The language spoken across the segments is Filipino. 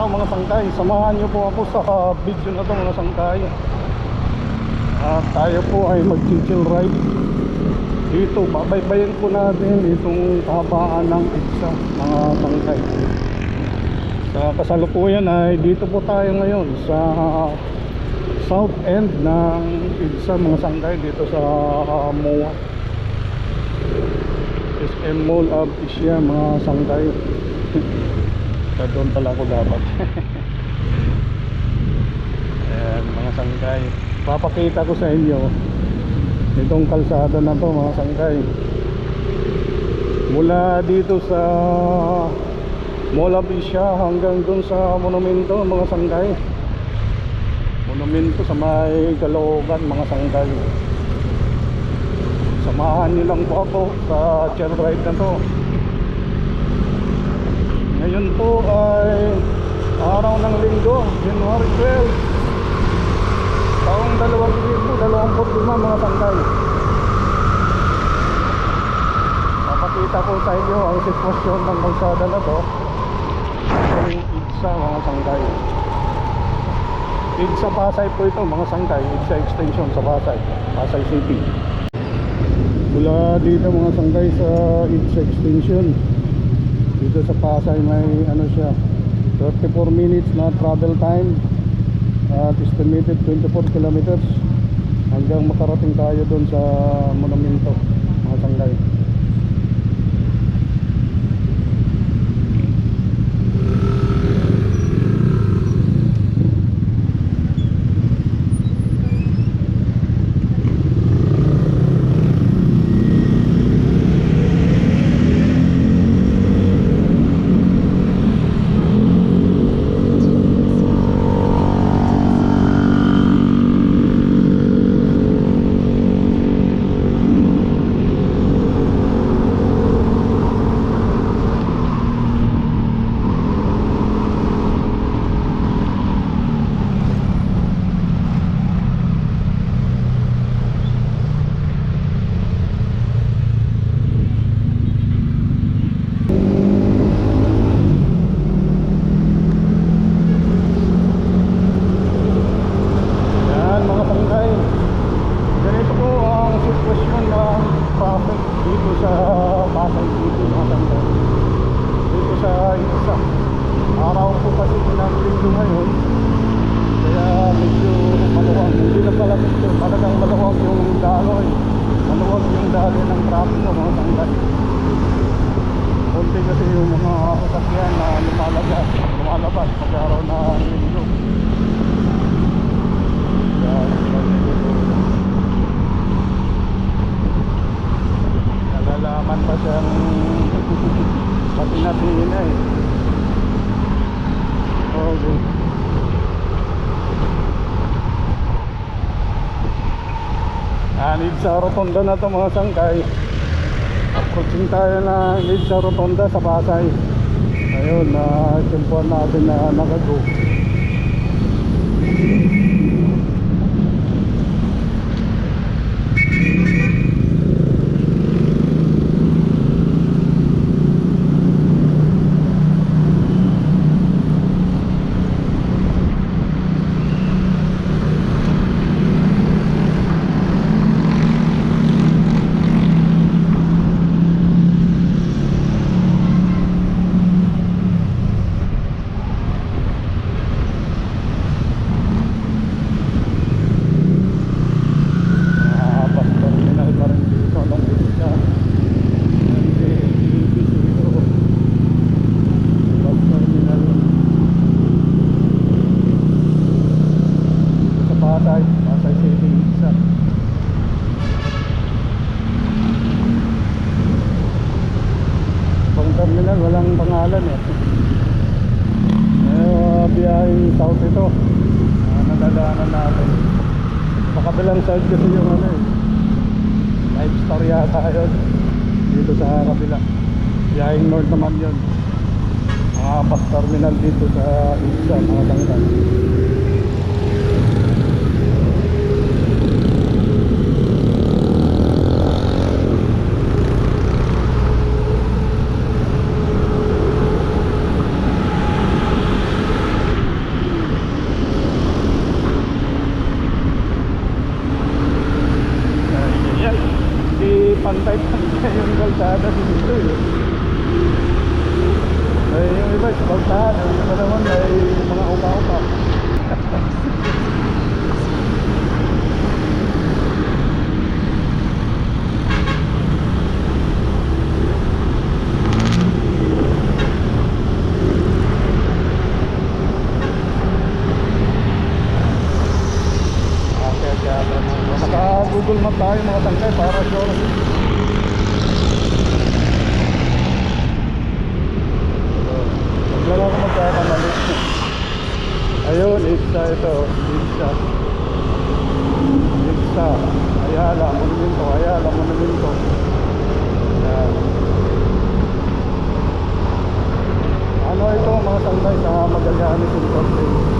mga sangkay, samahan nyo po ako sa video na to mga sangkay. At tayo po ay mag-chill ride dito. Babaybayin po natin itong kahabaan ng EDSA mga sangkay. Sa kasalukuyan ay dito po tayo ngayon sa south end ng EDSA mga sangkay, dito sa MOA, SM Mall of Asia mga sangkay. Doon pala ako dapat. Ayan mga sangkay, papakita ko sa inyo itong kalsada na to mga sangkay. Mula dito sa Mall of Asia hanggang dun sa monumento mga sangkay. Monumento sa may Caloocan mga sangkay. Samahan niyo lang po ako sa chill ride na to. Ngayon po ay araw ng linggo, January 12, taong 2025 mga sangkay. Papakita ko sa inyo ang sitwasyon ng kalsada na to, ang EDSA mga sangkay. EDSA Pasay po ito mga sangkay, EDSA extension sa Pasay, Pasay City. Mula dito mga sangkay sa EDSA extension dito sa Pasay may ano siya, 34 minutes na travel time at estimated 24 kilometers hanggang makarating tayo doon sa monumento mga sangkay. Sa rotonda na to mga sangkay, approaching tayo na sa rotonda sa Pasay. Ayun, na tempuan natin na nakago. Pasay City EDSA. Itong terminal walang pangalan biyaheng south ito. Nadadaanan natin sa kabilang side kasi yung 5-star yata yun. Dito sa kabila biyaheng north naman yun, mga bus terminal dito sa EDSA mga sangkay. kalsada dito eh. Ay, yung iba sa kalsada, yung iba naman ay mga upa-upa. Naka-Google Map tayo mga tangkay para sure. Huwag lang ako magkakamali. Ayun, Itza ito. Itza. Itza. Ayala, Monumento. Ayala, Monumento. Ayan. Ano ito mga tangkay sa Magallanes Entertainment.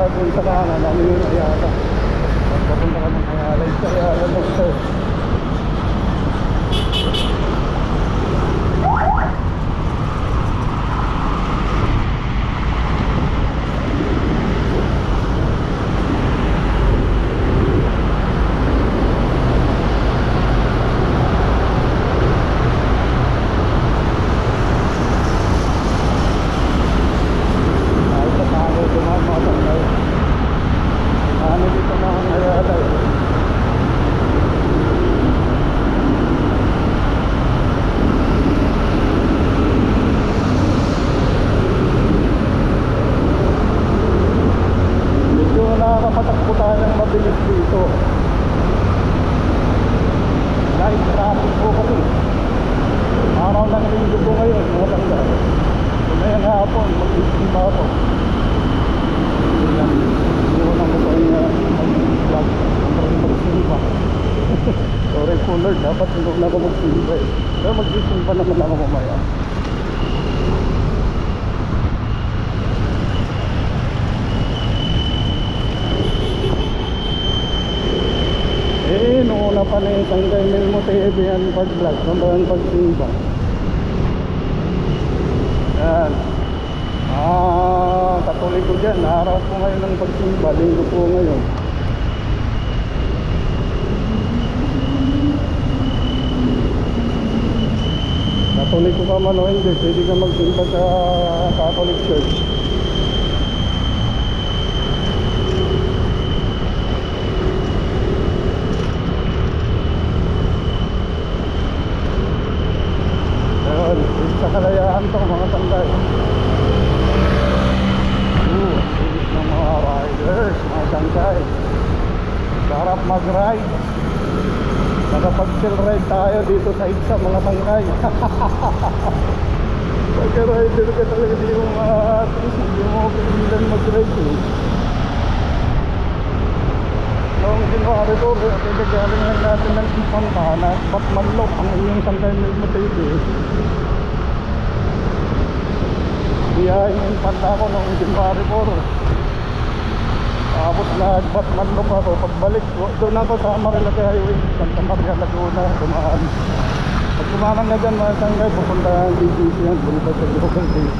Doon sa kanan, ano yun, Ayala. Pagpapunta ka ng Ayala, sa Ayala lang sir. Nakakapatakbo tayo ng mabilis dito. Light traffic po kasi. Araw ng linggo po ngayon, mga tanggal. Ngayon hapon, mag-isip pa ako. Iwan ko niya mag-vlog. Ang mag-simpa. Sorry po Lord, dapat hindi na ako mag-simpa eh. Pero mag-simpa naman ako mamaya. Noong una pa na yung Tangkay Melmo TV yan pag-vlog, sambahan pag-simba. Yan. Katuloy ko dyan, araw po ngayon ng pagsimba, linggo po ngayon. Katuloy ko pa man o hindi, pwede ka magsimba sa Catholic Church. Sa Kalayaan to mga Tangkay. Bilis ng mga riders, mga Tangkay. Sarap mag-ride. Nakapag-chill ride tayo dito sa Itza mga Tangkay. Pagka-rider ka talaga di mo hindi mo pigilan mag-ride eh. Noong January ko, pinagaling lang natin ng isang tahanan. Batmanlok ang inyong Tangkay Melmo TV. Biyahin yung panta ko noong January 4. Tapos nag-Batmanlok ako. Pagbalik, doon ako sa Marilake Highway, Santa Maria, Laguna, dumaan. Pag kumanang na dyan mga Tangkay, pupunta ang DTC yan, punta sa Global DC.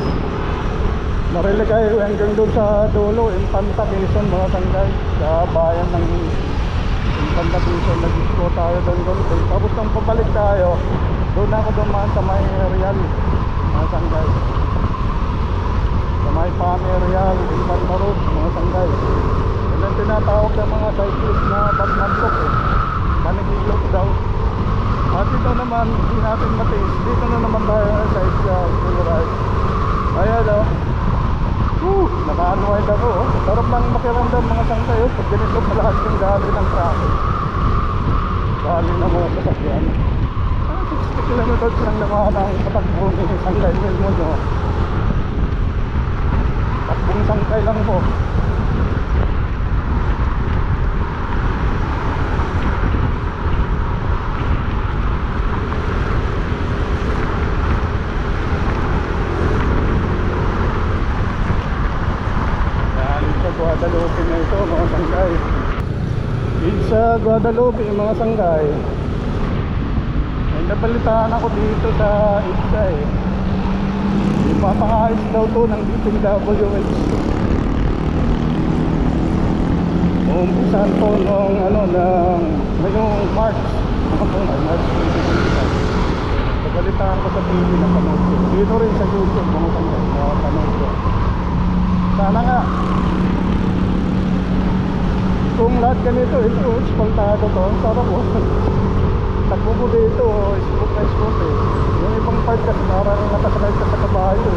Mariligay hanggang doon sa dulo, Infanta Quezon mga sanggay. Sa bayan ng Infanta Quezon, nag-disco tayo doon. Tapos nang pabalik tayo, doon ako dumaan sa may Real mga sanggay. Sa may Pame Real, Infanta Road mga sanggay. Yan ang tinatawag ng mga cyclist na Batmantok Manigilok daw. At ito naman, hindi natin matiis. Dito na naman tayo sa Ride. Ayan daw. Naka-unwind ako. Sarap lang makiramdam mga sanggay. Pag ganito malakas yung gali ng traffic. Gali ng mga sasakyan. 60 kilometers lang naman ang patakbo ni Sanggay Milmo nyo. Takbong sangkay lang po. Guadalupe na ito mga sanggay. Dito sa Guadalupe mga sanggay, may nabalitaan ako dito sa Itza ipapakaayos daw to ng DPWH. Umpisan po nung ngayong March March 2025. Nabalitaan ko sa TV na panood ko. Dito rin sa YouTube mga sanggay, panood ko. Sana nga kung lahat ganito, ito, espaltado to, ang sarap po. Takbo mo dito, spot na spot Yung ibang part kasi parang nakasanay ka sa kabayo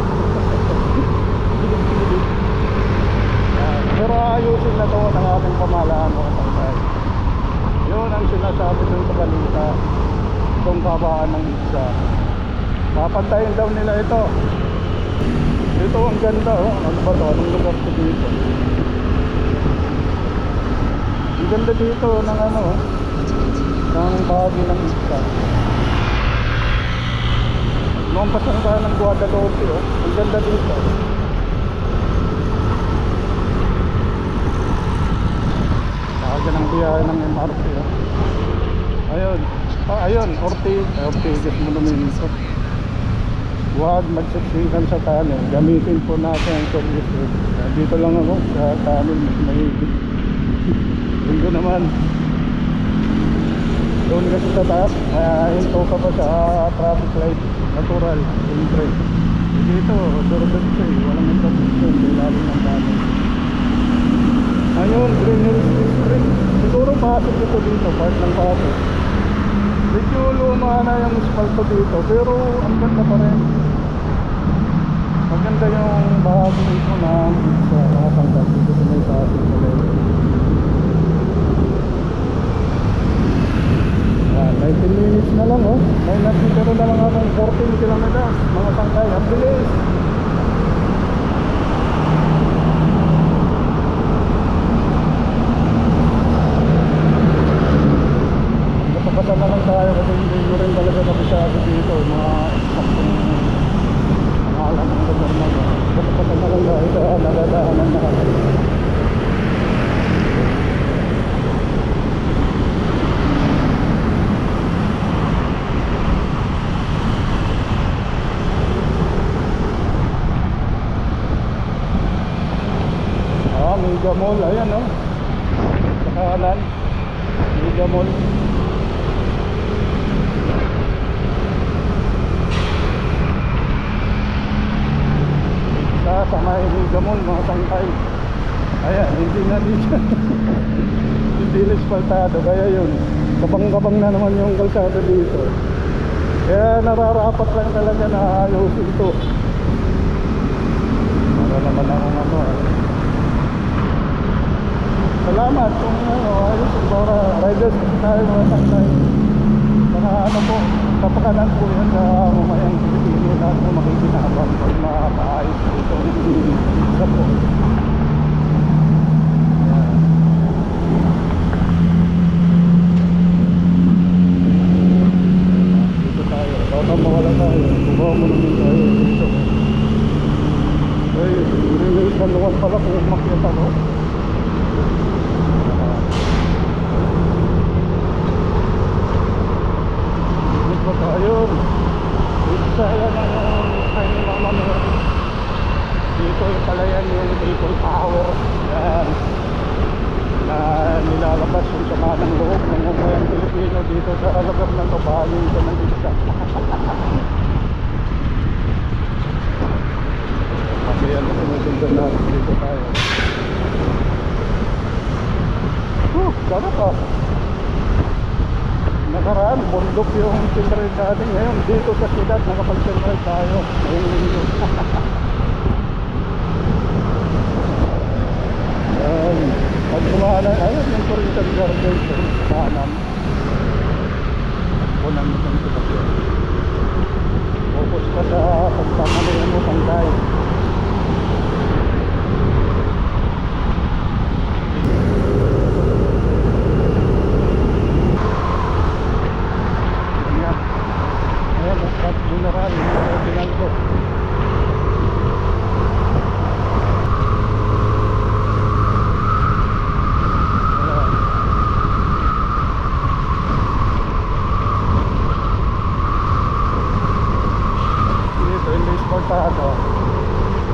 Pero ayusin na to ng ating pamahalaan mga sanggay. Yun ang sinasabi dun sa balita. Itong kabaan ng Itza. Papantayin daw nila ito. Ito ang ganda Ano ba to? Anong lugar to dito? Ang ganda dito ng ng bahagi ng Itza. Lumpas lang tayo ng Guadalupe Ang ganda dito. Bahagi ng biyahe ng MRT Ayun. Ayun, Ortigas Monumento. Huwag magsiksikan sa tunnel. Gamitin po natin ang service road. Dito lang ako sa tunnel mas mahigit. Dito naman doon kasi sa taas hinto ka pa sa traffic light natural siyempre dito survey walang intersection ilalim ng tunnel. Ayun, Green Hills District siguro pasok ito dito, part ng pasok. Medyo luma na yung asfalto dito pero ang ganda pa rin. Maganda yung bahagi dito na sa nakatanggal dito sa may pasok na level. 19 minutes na lang may natitira na lang akong 14 kilometers mga sanggay, ang bilis. Basta na lang tayo kasi hindi ko rin talaga kabisado dito mga saktong pangalan ng lugar na basta na lang tayo sa naladaanan na Mega Mall, ayan sa kanan Mega Mall. Sa may Mega Mall mga sangkay. Ayan, hindi na dito hindi na espaltado, kaya yun kabang-kabang na naman yung kalsada dito. Kaya nararapat lang talaga na ayusin ito para naman ang salamat kung ayos para riders tayo mga sangkay. Saka po kapakanan po yan sa mamayang Pilipino lahat po makikinabang pag mapaayos ito sa po. Dito tayo baka mawala tayo bubaw mo naman tayo dito. Ay, may kaluwan pala kung umakyat ako. Ayun, isa yan ang kain ni Mama Mary. Dito pala yan yung People Power. Yan. Na nilalabas yung sama ng loob ng umayang Pilipino dito sa lugar ng Tobali sa Manila. Kasi yan ang sinusundan natin dito tayo. Sarap ah. Nakaraan, bundok yung children natin ngayon. Dito sa siyudad, nakapag-children tayo. Ngayon linggo. Pag kumahalan, ayun yung Corinthian Garden sa kanan. Kunan mo kang sitapyo. Focus ka sa pagpapalihan mo sangkay. Ayan, Strat General, yung pinalgo.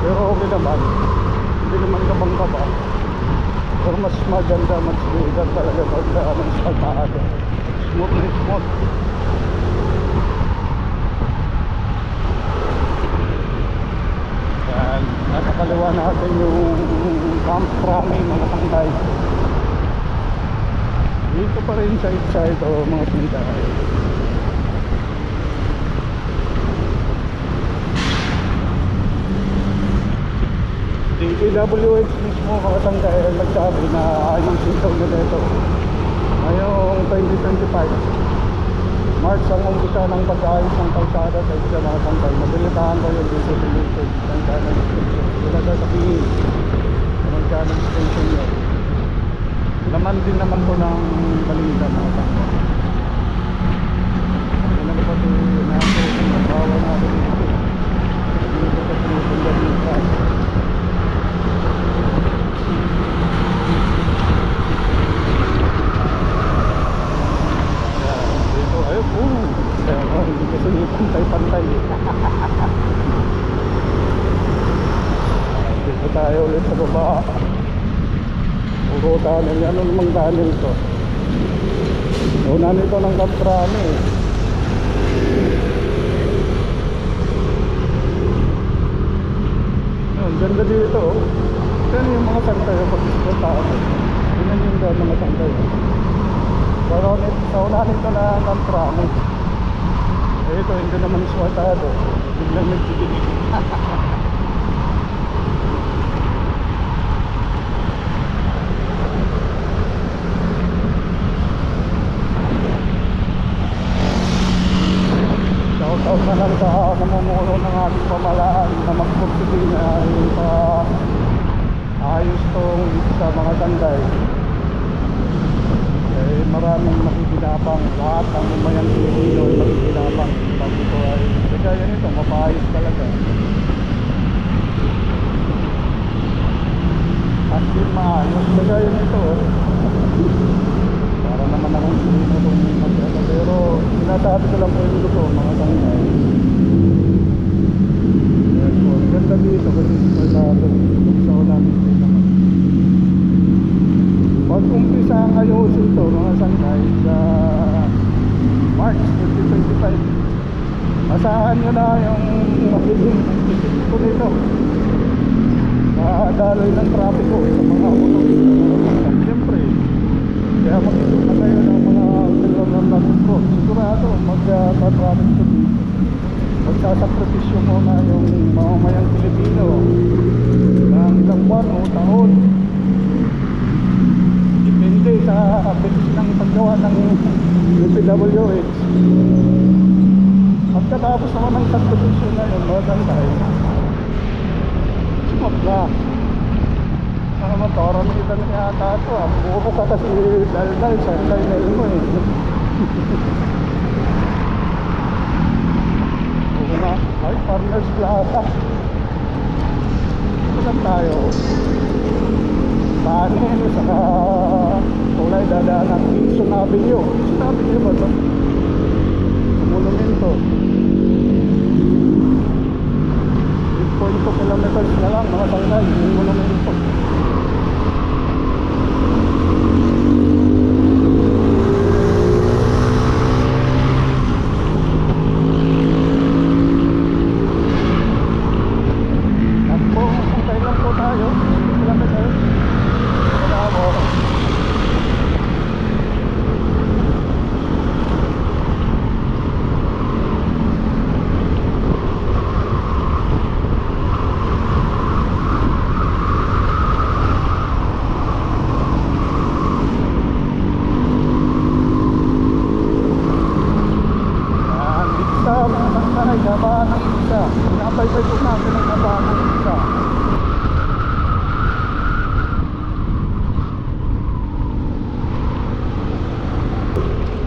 Pero okay naman, hindi naman kabang-kaba. Pero mas maganda, mas smoother talaga pagka ng spaltado. Smooth na smooth. Yan, nasa kaliwa natin yung Camp Rami, mga sangkay. Dito pa rin side o mga sangkay. DPWH mismo mga sangkay nagsabi na ayusin daw nila ito ngayong 2025 March ang umpisa ng pag-ayos ng kalsada sa isa mga sangkay. Mabilitahan kayo dito sa Luzon sangkay ng extension. Wala sasabihin naman ka ng extension nyo. Laman din naman po ng balita mga sangkay. Ano na pa ito natin yung nagbawa natin dito. Dito sa sinusundan ng kaso. Kasi may pantay-pantay. Dito tayo ulit sa baba. Puro tunnel. Ano namang tunnel ito? Una nito ng Camp Rami. Yun, ganda dito. Yan yung mga santay. Pag-ispotahan. Yan yung mga santay. Pero sa una nito na Camp Rami. Ito hindi naman swatado. Biglang nagsigil. Shout out na lang sa namumuno ng ating pamalaan na magpursige na yung ayos tong sa mga sangkay. Maraming makikinabang, lahat ng umayang Pilipino ay makikinabang pag ito ay kaya nito, mapayos talaga as in maayos, kaya nito para naman akong sino itong magkala, pero sinasabi ko lang po yung ito mga sangkay. Ganda dito kasi sa ulan naman pag-umpisa ang ayusin ito mga sangkay sa March 2025. Asahan nyo na yung magiging ito nito. Daloy ng trapiko sa mga motorista. Siyempre, kaya mag-isip na kayo ng mga kailangan natin ko. Sigurado mag-traffic ito dito. Magsasakripisyo muna yung mamamayang Pilipino ng ilang buwan o taon. Hindi sa bilis ng paggawa ng DPWH. Pagkatapos naman ng subdivision na yun, mga sangkay, smooth na. Ano motoran kita na yata ito. Buko ka kasi dal-dal, sangkay na yun mo eh. Buko nga, ay Farmers Plaza. Ito lang tayo. Paano saka tulay dadaan ng Quezon Avenue. Quezon Avenue ba ito? Monumento. 8.2 kilometers na lang mga kabahan ng isa. Pinabaybay po natin ang kabahan ng isa.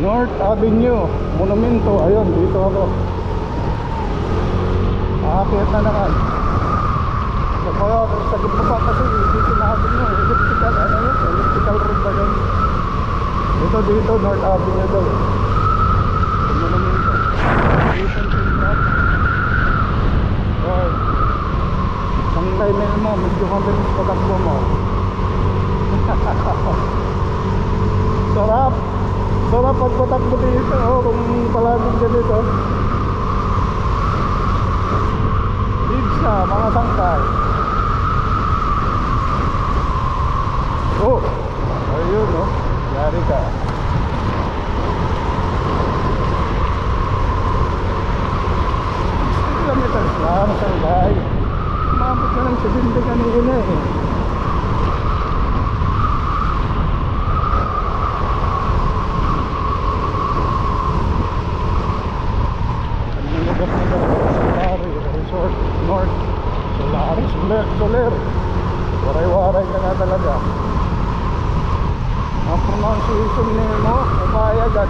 North Avenue, Monumento. Ayun, dito ako. Aakyat na naman. Sa gitna pa kasi dito natin yung elliptical, ano yun? Elliptical road ba yun? Dito, North Avenue daw. Monumento. Recent impact. Right. Ang timer mo, medyo mabilis patakbo mo. Sarap. Sarap pagpatakbo dito, oh, kung palaging ganito. Pizza, mga sangkay. Oh, ayun, oh. Yari ka. 60 kilometers lang, sangkay. Umabot na ng 70 kanina eh. Resort North Solaris Soler. Waray-waray ka nga talaga. Ang pronunciation mo, umayagan.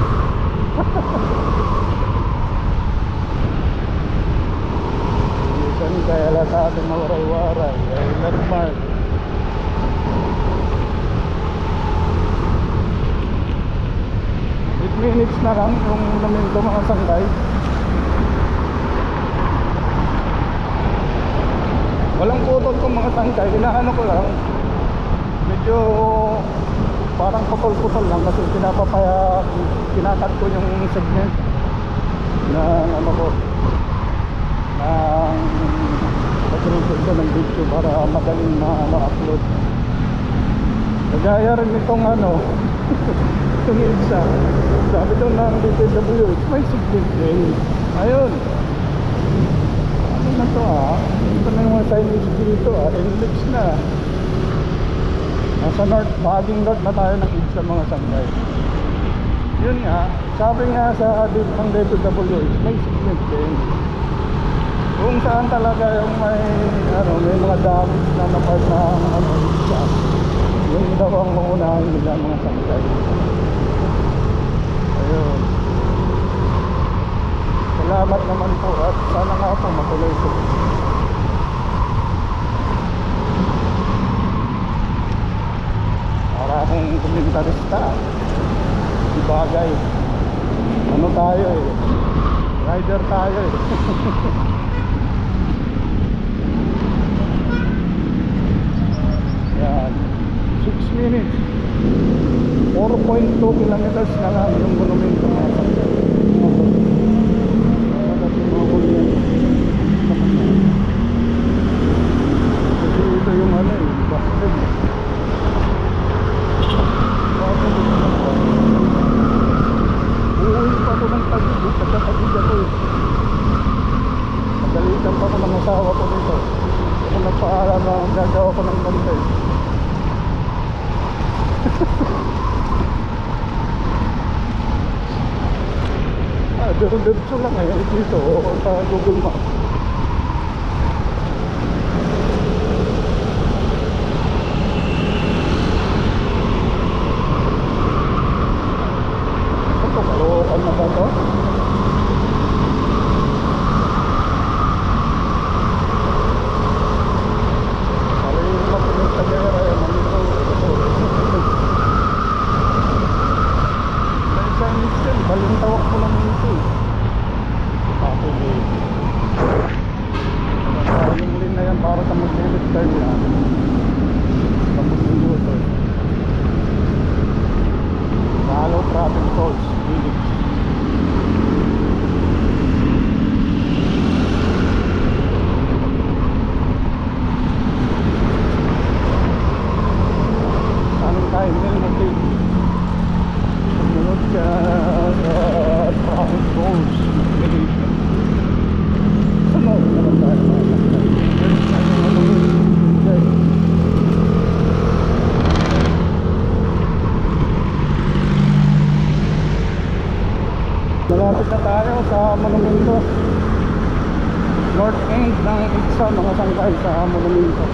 Minsan kaya lang sa atin na waray-waray. Ay landmark. Minutes na lang yung monumento mga sangkay. Walang putol kong mga sangkay, inaano ko lang. Medyo parang putol-putol lang kasi kinakat ko yung segment ng ano ko ng pagrinted ko ng video para madaling ma-upload. Kagaya rin itong ano itong isa, sabi doon ng DPWH may segment din. Ayun, ano na to ito na yung mga signage dito enrich na. Nasa north, baging north na tayo ng sa mga sangkay. Yun nga, sabi nga sa ng DPWH may segment din kung saan talaga yung may mga damage na napart ng isa. Yun daw ang uunahin nila mga sangkay. Ayun, salamat naman po at sana nga po matuloy po. Para akong komentarista, di bagay. Ano tayo eh, rider tayo eh. Yan, 6 minutes 4.2 kilometers na lang yung monumento mga sangkay. Kasi ito yung ano eh, basket. Uuwi pa ko ng Tagig, pagkatagig ako eh. Nagalitan pa ko ng asawa ko dito. Ako nagpaalam na gagawa ko ng content. Diretso lang eh dito sa Google Maps. Ito, Caloocan na ba ito? Parang yung mapunin sa gera yan. May Chinese yan, balintawak mo lang ito eh. Tapos eh north end ng EDSA mga sangkay sa monumento.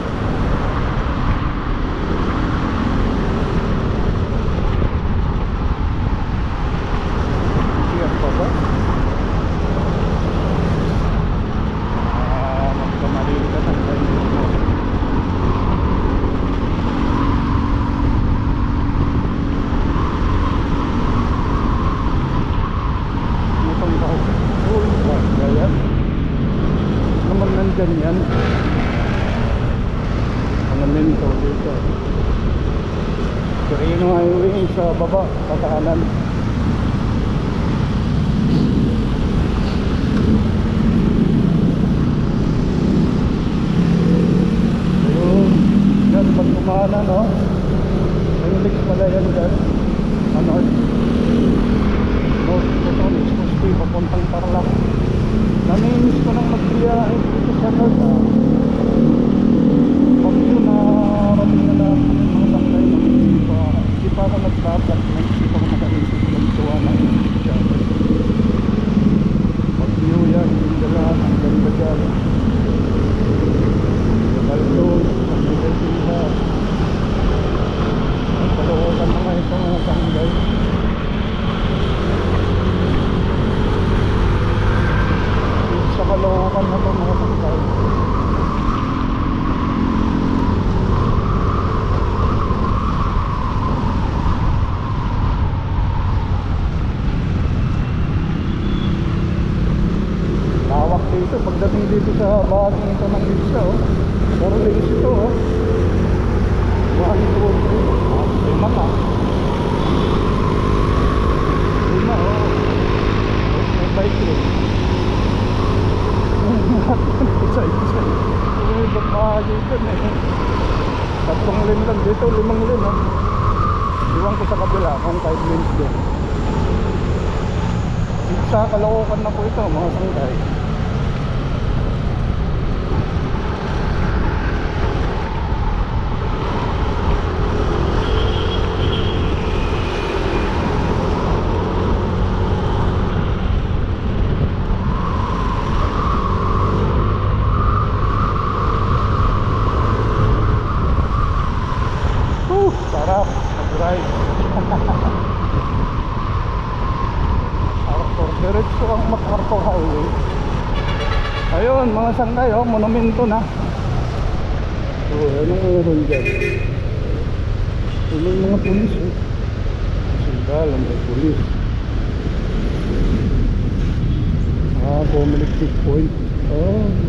Siya pa ba? Magkamali ka ng ganyan mo. Itong full bus yan naman nandyan yan monumento dito. Quirino Highway sa baba sa kanan. Ayun yan pag kumana no may mix pala yan dyan ano north Luzon Expressway papuntang Tarlac. Namimiss ko nang magbiyahe dito sa north pag yun narating na natin yung mga sangkay hindi pa ako nagbablog hindi pa ako nakaisip magtuwa ng pag view yan yung dalahan ang ganda dyan yung Baldog ang ganda sila ang kalookan na nga ito mga sangkay. Sa kalookan na ito mga sangkay. Lawak dito pagdating dito sa bahagi ito ng EDSA puro lanes ito 1, 2, 3 lima pa lima may bike lane isa may bahagi ito tatlong lane lang dito 5 lane iwan ko sa kabila kung 5 lanes doon. Sa kalookan na po ito mga sangkay. Sarap mag-ride. Diretso ang MacArthur Highway. Ayun mga sangkay monumento na. Anong meron dyan? May mga pulis Sindalan may pulis. Comelec checkpoint.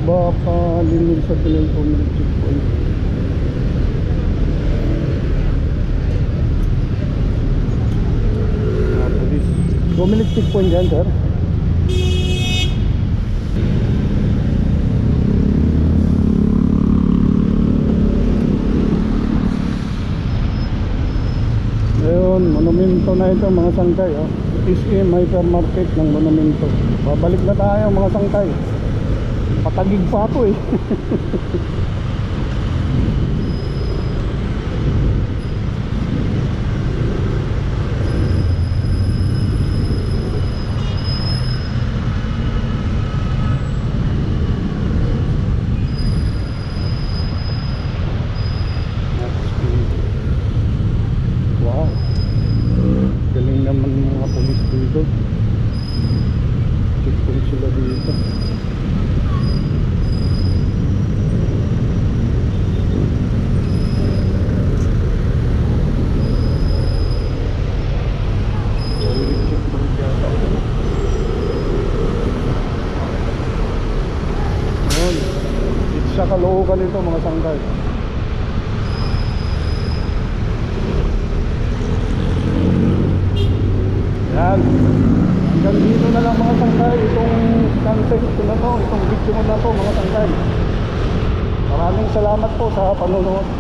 Baka limil sa pinang Comelec checkpoint. Pulis Comelec checkpoint dyan sir. Ayun, monumento na ito mga sangkay SM hypermarket ng monumento. Babalik na tayo mga sangkay. Patagig pa ako galing naman mga pulis dito. Checkpoint sila dito. It's sa kalookan ito mga sangkay. Yan. Hanggang dito na lang mga sangkay itong content ko na to, itong video ko na to mga sangkay. Maraming salamat po sa panonood.